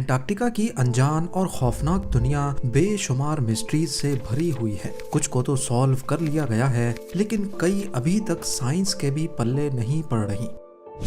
Antarctica की अनजान और खौफनाक दुनिया बेशुमार मिस्ट्रीज से भरी हुई है। कुछ को तो सॉल्व कर लिया गया है, लेकिन कई अभी तक साइंस के भी पल्ले नहीं पड़ रही।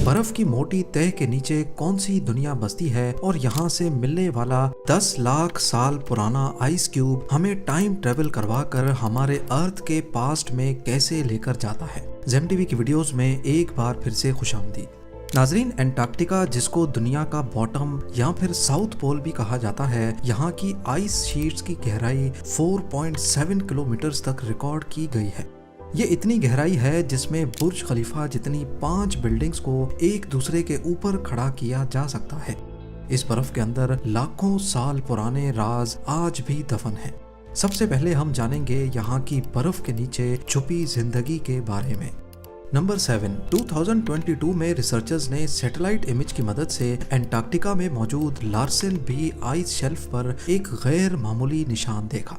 बर्फ की मोटी तह के नीचे कौन सी दुनिया बसती है और यहाँ से मिलने वाला 10 लाख साल पुराना आइस क्यूब हमें टाइम ट्रेवल करवा कर हमारे अर्थ के पास्ट में कैसे लेकर जाता है। जेम टीवी की वीडियोस में एक बार फिर से खुशामदीद। नाजरीन, अंटार्कटिका जिसको दुनिया का बॉटम या फिर साउथ पोल भी कहा जाता है, यहाँ की आइस शीट्स की गहराई 4.7 किलोमीटर तक रिकॉर्ड की गई है। ये इतनी गहराई है जिसमें बुर्ज खलीफा जितनी 5 बिल्डिंग्स को एक दूसरे के ऊपर खड़ा किया जा सकता है। इस बर्फ के अंदर लाखों साल पुराने राज आज भी दफन हैं। सबसे पहले हम जानेंगे यहाँ की बर्फ के नीचे छुपी जिंदगी के बारे में। नंबर 7, 2022 में रिसर्चर्स ने सैटेलाइट इमेज की मदद से अंटार्कटिका में मौजूद लार्सन बी आइस शेल्फ पर एक गैर मामूली निशान देखा।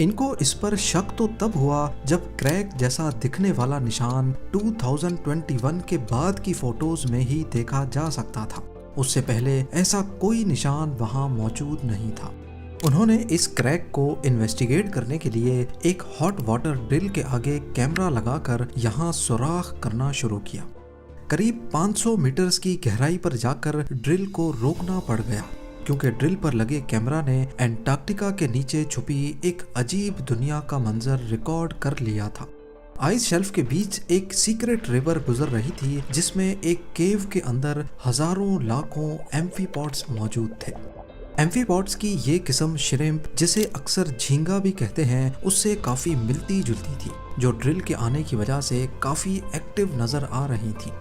इनको इस पर शक तो तब हुआ जब क्रैक जैसा दिखने वाला निशान 2021 के बाद की फोटोज में ही देखा जा सकता था। उससे पहले ऐसा कोई निशान वहां मौजूद नहीं था। उन्होंने इस क्रैक को इन्वेस्टिगेट करने के लिए एक हॉट वाटर ड्रिल के आगे कैमरा लगाकर यहाँ सुराख करना शुरू किया। करीब 500 मीटर्स की गहराई पर जाकर ड्रिल को रोकना पड़ गया, क्योंकि ड्रिल पर लगे कैमरा ने अंटार्कटिका के नीचे छुपी एक अजीब दुनिया का मंजर रिकॉर्ड कर लिया था। आइस शेल्फ के बीच एक सीक्रेट रिवर गुजर रही थी, जिसमें एक केव के अंदर हजारों लाखों एम्फीपॉड्स मौजूद थे। एम्फीपॉड्स की ये किस्म श्रिम्प, जिसे अक्सर झींगा भी कहते हैं, उससे काफी मिलती जुलती थी, जो ड्रिल के आने की वजह से काफी एक्टिव नजर आ रही थी।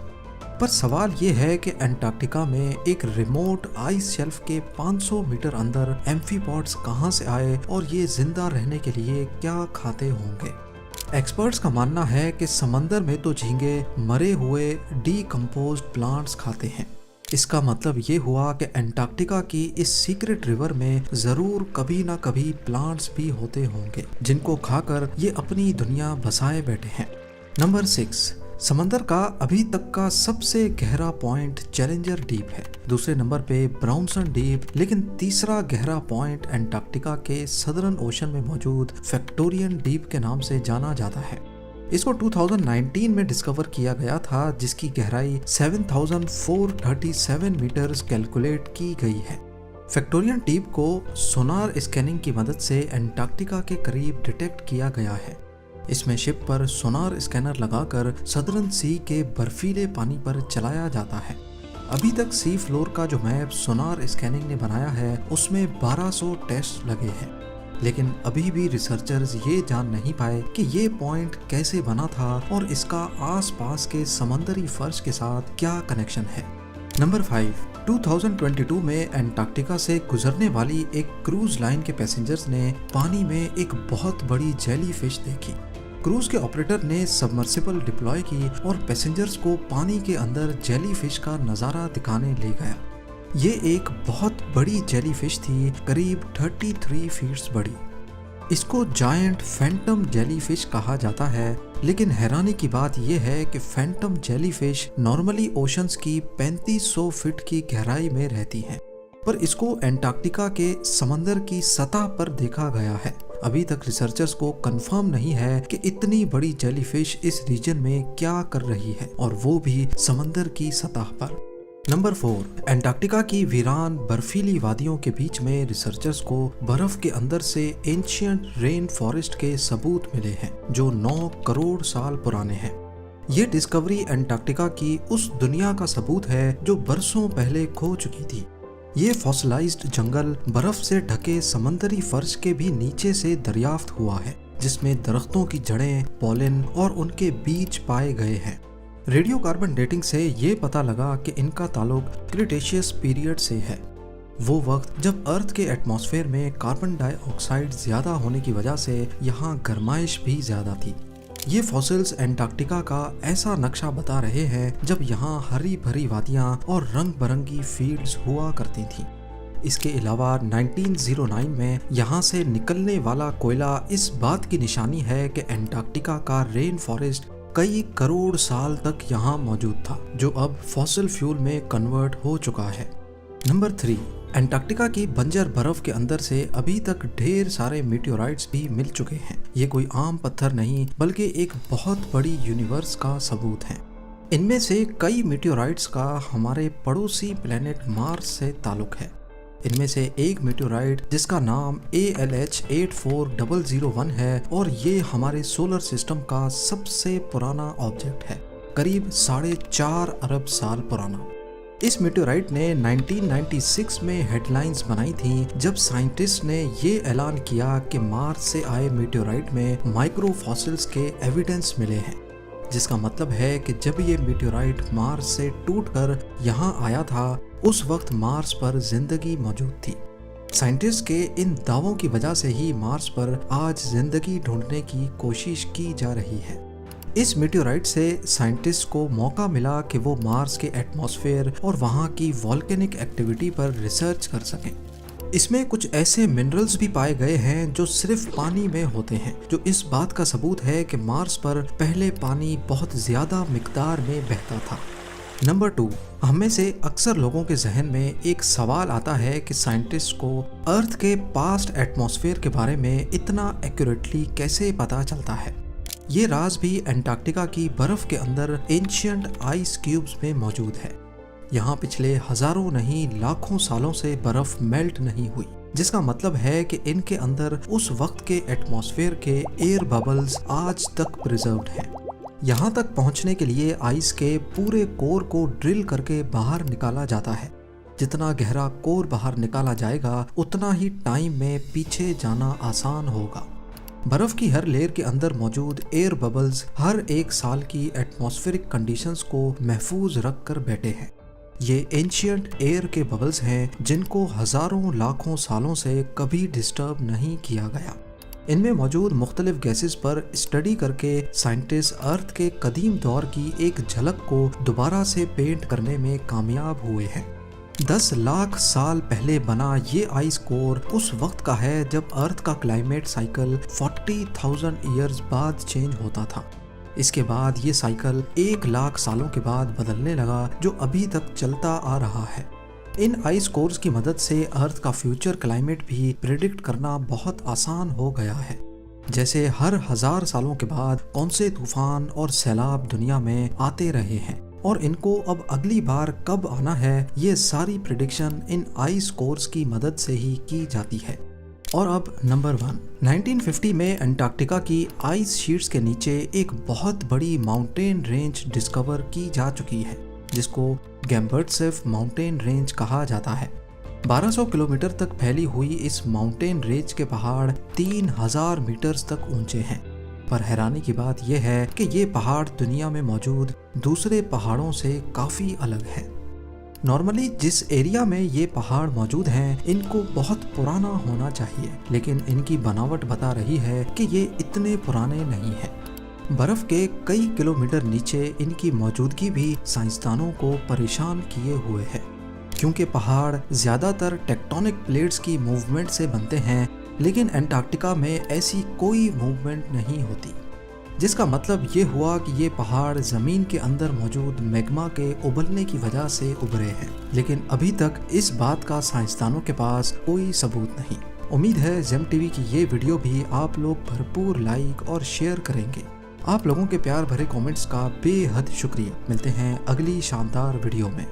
पर सवाल ये है कि अंटार्कटिका में एक रिमोट आइस शेल्फ के 500 मीटर अंदर एम्फीपॉड्स कहाँ से आए और ये जिंदा रहने के लिए क्या खाते होंगे। एक्सपर्ट्स का मानना है कि समंदर में तो झींगे मरे हुए डीकम्पोज्ड प्लांट्स खाते हैं। इसका मतलब ये हुआ कि अंटार्कटिका की इस सीक्रेट रिवर में जरूर कभी ना कभी प्लांट्स भी होते होंगे, जिनको खाकर ये अपनी दुनिया बसाए बैठे हैं। नंबर 6, समंदर का अभी तक का सबसे गहरा पॉइंट चैलेंजर डीप है। दूसरे नंबर पे ब्राउनसन डीप, लेकिन तीसरा गहरा पॉइंट अंटार्कटिका के सदर्न ओशन में मौजूद फैक्टोरियन डीप के नाम से जाना जाता है। इसको 2019 में डिस्कवर किया गया था, जिसकी गहराई 7437 मीटर्स कैलकुलेट की गई है। फैक्टोरियन डीप को सोनार स्कैनिंग की मदद से अंटार्कटिका के करीब डिटेक्ट किया गया है। इसमें शिप पर सोनार स्कैनर लगाकर सदर्न सी के बर्फीले पानी पर चलाया जाता है। अभी तक सी फ्लोर का जो मैप सोनार स्कैनिंग ने बनाया है, उसमें 1200 टेस्ट लगे हैं, लेकिन अभी भी रिसर्चर्स ये जान नहीं पाए कि ये पॉइंट कैसे बना था और इसका आसपास के समंदरी फर्श के साथ क्या कनेक्शन है। नंबर 5, 2022 में अंटार्कटिका से गुजरने वाली एक क्रूज लाइन के पैसेंजर्स ने पानी में एक बहुत बड़ी जेलीफिश देखी। क्रूज के ऑपरेटर ने सबमर्सिबल डिप्लॉय की और पैसेंजर्स को पानी के अंदर जेलीफिश का नज़ारा दिखाने ले गया। ये एक बहुत बड़ी जेलीफिश थी, करीब 33 फीट्स बड़ी। इसको जायंट फैंटम जेलीफिश कहा जाता है, लेकिन हैरानी की बात यह है कि फैंटम जेलीफिश नॉर्मली ओशंस की 3500 फीट की गहराई में रहती हैं, पर इसको अंटार्कटिका के समंदर की सतह पर देखा गया है। अभी तक रिसर्चर्स को कंफर्म नहीं है कि इतनी बड़ी जेलीफिश इस रीजन में क्या कर रही है, और वो भी समंदर की सतह पर। नंबर 4, अंटार्कटिका की वीरान बर्फीली वादियों के बीच में रिसर्चर्स को बर्फ के अंदर से एंशिएंट रेन फॉरेस्ट के सबूत मिले हैं, जो 9 करोड़ साल पुराने हैं। ये डिस्कवरी अंटार्कटिका की उस दुनिया का सबूत है जो बरसों पहले खो चुकी थी। ये फॉसिलाइज्ड जंगल बर्फ से ढके समंदरी फर्श के भी नीचे से दरियाफ्त हुआ है, जिसमें दरख्तों की जड़ें, पॉलन और उनके बीज पाए गए हैं। रेडियो कार्बन डेटिंग से ये पता लगा कि इनका ताल्लुक क्रिटेशियस पीरियड से है, वो वक्त जब अर्थ के एटमॉस्फेयर में कार्बन डाइऑक्साइड ज्यादा होने की वजह से यहाँ गर्माइश भी ज्यादा थी। ये फॉसिल्स अंटार्कटिका का ऐसा नक्शा बता रहे हैं जब यहाँ हरी भरी वादियाँ और रंग बिरंगी फील्ड्स हुआ करती थी। इसके अलावा 1909 में यहाँ से निकलने वाला कोयला इस बात की निशानी है कि अंटार्कटिका का रेन फॉरेस्ट कई करोड़ साल तक यहाँ मौजूद था, जो अब फॉसिल फ्यूल में कन्वर्ट हो चुका है। नंबर 3, अंटार्कटिका की बंजर बर्फ के अंदर से अभी तक ढेर सारे मीटियोराइट्स भी मिल चुके हैं। ये कोई आम पत्थर नहीं बल्कि एक बहुत बड़ी यूनिवर्स का सबूत है। इनमें से कई मीटियोराइट्स का हमारे पड़ोसी प्लेनेट मार्स से ताल्लुक है। इनमें से एक मीटियोराइट जिसका नाम ALH 84001 है और ये हमारे सोलर सिस्टम का सबसे पुराना ऑब्जेक्ट है, करीब 4.5 अरब साल पुराना। इस मीटियोराइट ने 1996 में हेडलाइंस बनाई थी जब साइंटिस्ट ने ये ऐलान किया कि मार्स से आए मीटियोराइट में माइक्रो फॉसिल्स के एविडेंस मिले हैं, जिसका मतलब है कि जब ये मीटियोराइट मार्स से टूटकर यहाँ आया था उस वक्त मार्स पर जिंदगी मौजूद थी। साइंटिस्ट के इन दावों की वजह से ही मार्स पर आज जिंदगी ढूंढने की कोशिश की जा रही है। इस मीटियोराइट से साइंटिस्ट को मौका मिला कि वो मार्स के एटमॉस्फेयर और वहाँ की वॉल्केनिक एक्टिविटी पर रिसर्च कर सकें। इसमें कुछ ऐसे मिनरल्स भी पाए गए हैं जो सिर्फ पानी में होते हैं, जो इस बात का सबूत है कि मार्स पर पहले पानी बहुत ज्यादा मिकदार में बहता था। नंबर 2, हमें से अक्सर लोगों के जहन में एक सवाल आता है कि साइंटिस्ट को अर्थ के पास्ट एटमॉस्फेयर के बारे में इतना एक्यूरेटली कैसे पता चलता है। ये राज भी अंटार्कटिका की बर्फ के अंदर एंशिएंट आइस क्यूब्स में मौजूद है। यहाँ पिछले हजारों नहीं लाखों सालों से बर्फ मेल्ट नहीं हुई, जिसका मतलब है कि इनके अंदर उस वक्त के एटमॉस्फेयर के एयर बबल्स आज तक प्रिजर्व्ड हैं। यहाँ तक पहुँचने के लिए आइस के पूरे कोर को ड्रिल करके बाहर निकाला जाता है। जितना गहरा कोर बाहर निकाला जाएगा उतना ही टाइम में पीछे जाना आसान होगा। बर्फ की हर लेयर के अंदर मौजूद एयर बबल्स हर एक साल की एटमॉस्फेरिक कंडीशंस को महफूज रख कर बैठे हैं। ये एंशिएंट एयर के बबल्स हैं जिनको हजारों लाखों सालों से कभी डिस्टर्ब नहीं किया गया। इनमें मौजूद मुख्तलिफ गैसेस पर स्टडी करके साइंटिस्ट अर्थ के कदीम दौर की एक झलक को दोबारा से पेंट करने में कामयाब हुए हैं। 10 लाख साल पहले बना ये आइस कोर उस वक्त का है जब अर्थ का क्लाइमेट साइकिल 40,000 ईयर्स बाद चेंज होता था। इसके बाद ये साइकिल 1 लाख सालों के बाद बदलने लगा, जो अभी तक चलता आ रहा है। इन आइस कोर्स की मदद से अर्थ का फ्यूचर क्लाइमेट भी प्रेडिक्ट करना बहुत आसान हो गया है। जैसे हर 1000 सालों के बाद कौन से तूफान और सैलाब दुनिया में आते रहे हैं और इनको अब अगली बार कब आना है, ये सारी प्रेडिक्शन इन आइस कोर्स की मदद से ही की जाती है। और अब नंबर 1, 1950 में अंटार्कटिका की आइस शीट्स के नीचे एक बहुत बड़ी माउंटेन रेंज डिस्कवर की जा चुकी है, जिसको गैम्बर्टसेफ माउंटेन रेंज कहा जाता है। 1200 किलोमीटर तक फैली हुई इस माउंटेन रेंज के पहाड़ 3000 मीटर्स तक ऊंचे हैं। पर हैरानी की बात यह है कि ये पहाड़ दुनिया में मौजूद दूसरे पहाड़ों से काफ़ी अलग है। नॉर्मली जिस एरिया में ये पहाड़ मौजूद हैं इनको बहुत पुराना होना चाहिए, लेकिन इनकी बनावट बता रही है कि ये इतने पुराने नहीं हैं। बर्फ के कई किलोमीटर नीचे इनकी मौजूदगी भी साइंसदानों को परेशान किए हुए है, क्योंकि पहाड़ ज़्यादातर टेक्टोनिक प्लेट्स की मूवमेंट से बनते हैं, लेकिन अंटार्कटिका में ऐसी कोई मूवमेंट नहीं होती, जिसका मतलब ये हुआ कि ये पहाड़ ज़मीन के अंदर मौजूद मैग्मा के उबलने की वजह से उभरे हैं। लेकिन अभी तक इस बात का साइंसदानों के पास कोई सबूत नहीं। उम्मीद है जेम टीवी की ये वीडियो भी आप लोग भरपूर लाइक और शेयर करेंगे। आप लोगों के प्यार भरे कमेंट्स का बेहद शुक्रिया। मिलते हैं अगली शानदार वीडियो में।